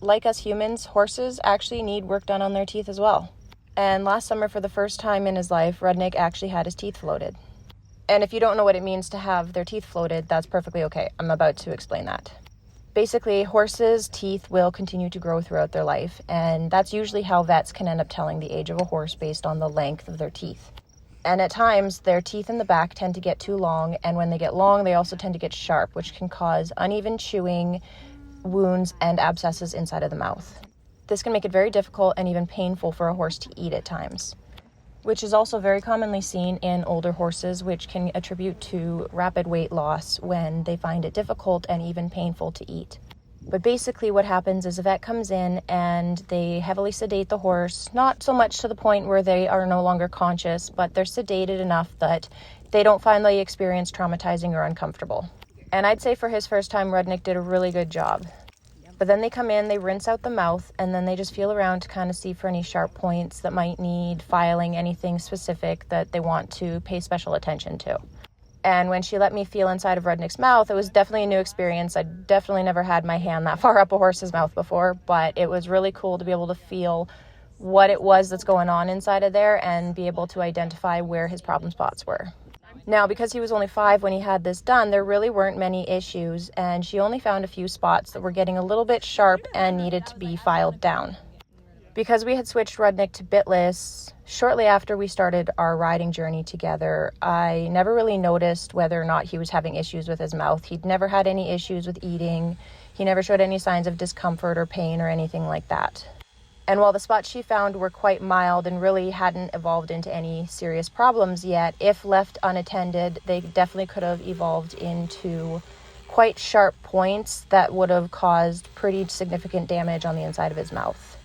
like us humans, horses actually need work done on their teeth as well. And last summer, for the first time in his life, Rudnik actually had his teeth floated. And if you don't know what it means to have their teeth floated, that's perfectly okay. I'm about to explain that. Basically, horses' teeth will continue to grow throughout their life, and that's usually how vets can end up telling the age of a horse based on the length of their teeth. And at times, their teeth in the back tend to get too long, and when they get long, they also tend to get sharp, which can cause uneven chewing, wounds, and abscesses inside of the mouth. This can make it very difficult and even painful for a horse to eat at times, which is also very commonly seen in older horses, which can attribute to rapid weight loss when they find it difficult and even painful to eat. But basically what happens is a vet comes in and they heavily sedate the horse, not so much to the point where they are no longer conscious, but they're sedated enough that they don't find the experience traumatizing or uncomfortable. And I'd say for his first time, Rudnik did a really good job. But then they come in, they rinse out the mouth, and then they just feel around to kind of see for any sharp points that might need filing, anything specific that they want to pay special attention to. And when she let me feel inside of Rudnik's mouth, it was definitely a new experience. I definitely never had my hand that far up a horse's mouth before, but it was really cool to be able to feel what it was that's going on inside of there and be able to identify where his problem spots were. Now, because he was only 5 when he had this done, there really weren't many issues, and she only found a few spots that were getting a little bit sharp and needed to be filed down. Because we had switched Rudnik to bitless shortly after we started our riding journey together, I never really noticed whether or not he was having issues with his mouth. He'd never had any issues with eating. He never showed any signs of discomfort or pain or anything like that. And while the spots she found were quite mild and really hadn't evolved into any serious problems yet, if left unattended, they definitely could have evolved into quite sharp points that would have caused pretty significant damage on the inside of his mouth.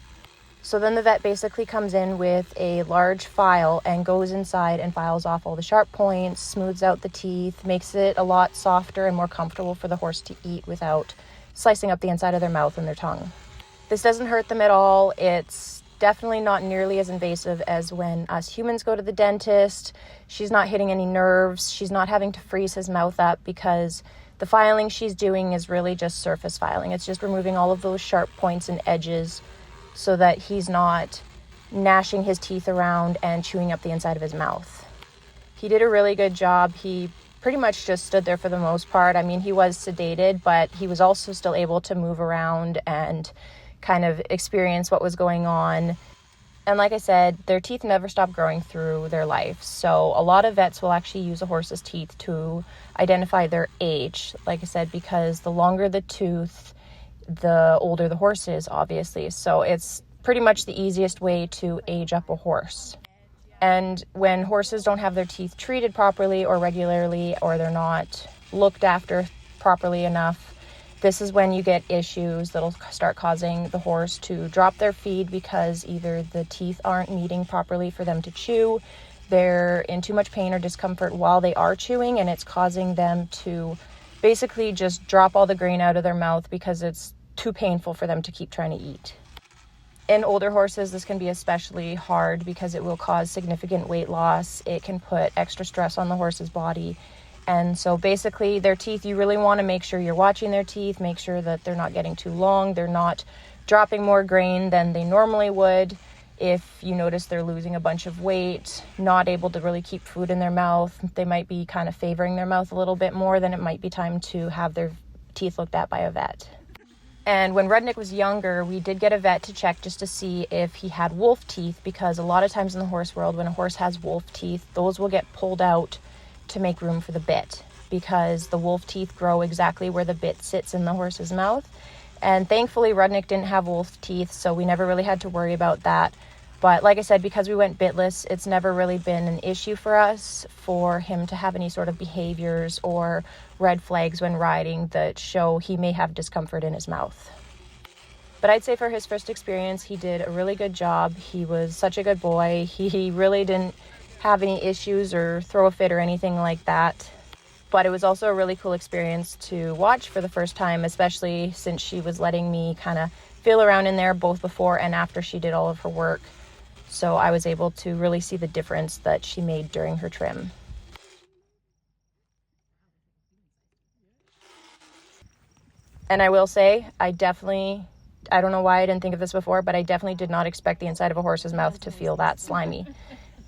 So then the vet basically comes in with a large file and goes inside and files off all the sharp points, smooths out the teeth, makes it a lot softer and more comfortable for the horse to eat without slicing up the inside of their mouth and their tongue. This doesn't hurt them at all. It's definitely not nearly as invasive as when us humans go to the dentist. She's not hitting any nerves. She's not having to freeze his mouth up because the filing she's doing is really just surface filing. It's just removing all of those sharp points and edges so that he's not gnashing his teeth around and chewing up the inside of his mouth. He did a really good job. He pretty much just stood there for the most part. I mean, he was sedated, but he was also still able to move around and kind of experience what was going on. And like I said, their teeth never stop growing through their life. So a lot of vets will actually use a horse's teeth to identify their age, like I said, because the longer the tooth, the older the horse is, obviously. So it's pretty much the easiest way to age up a horse. And when horses don't have their teeth treated properly or regularly, or they're not looked after properly enough, this is when you get issues that'll start causing the horse to drop their feed because either the teeth aren't meeting properly for them to chew, they're in too much pain or discomfort while they are chewing, and it's causing them to basically just drop all the grain out of their mouth because it's too painful for them to keep trying to eat. In older horses, this can be especially hard because it will cause significant weight loss. It can put extra stress on the horse's body. And so basically their teeth, you really want to make sure you're watching their teeth, make sure that they're not getting too long, they're not dropping more grain than they normally would. If you notice they're losing a bunch of weight, not able to really keep food in their mouth, they might be kind of favoring their mouth a little bit more, then it might be time to have their teeth looked at by a vet. And when Rudnik was younger, we did get a vet to check just to see if he had wolf teeth, because a lot of times in the horse world, when a horse has wolf teeth, those will get pulled out to make room for the bit, because the wolf teeth grow exactly where the bit sits in the horse's mouth. And thankfully Rudnik didn't have wolf teeth, so we never really had to worry about that. But like I said, because we went bitless, it's never really been an issue for us for him to have any sort of behaviors or red flags when riding that show he may have discomfort in his mouth. But I'd say for his first experience, he did a really good job. He was such a good boy. He really didn't have any issues or throw a fit or anything like that. But it was also a really cool experience to watch for the first time, especially since she was letting me kind of feel around in there both before and after she did all of her work. So I was able to really see the difference that she made during her trim. And I will say, I definitely I don't know why I didn't think of this before, but I definitely did not expect the inside of a horse's mouth to feel that slimy.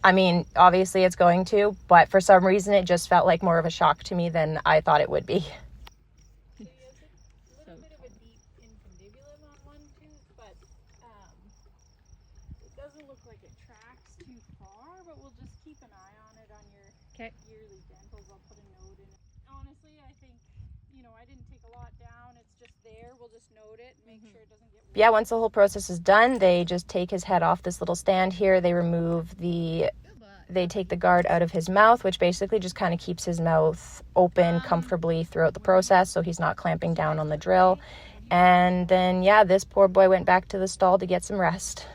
I mean, obviously it's going to, but for some reason it just felt like more of a shock to me than I thought it would be. So he has a little bit of a deep infundibulum on one tooth, but it doesn't look like it tracks too far, but we'll just keep an eye on it on your yearly dentals. I'll put a note in it. Honestly, I think, I didn't take a lot down. It's just there. We'll just note it and make sure it doesn't get weird. Yeah, once the whole process is done, they just take his head off this little stand here. They take the guard out of his mouth, which basically just kind of keeps his mouth open comfortably throughout the process, so he's not clamping down on the drill. And then, yeah, this poor boy went back to the stall to get some rest.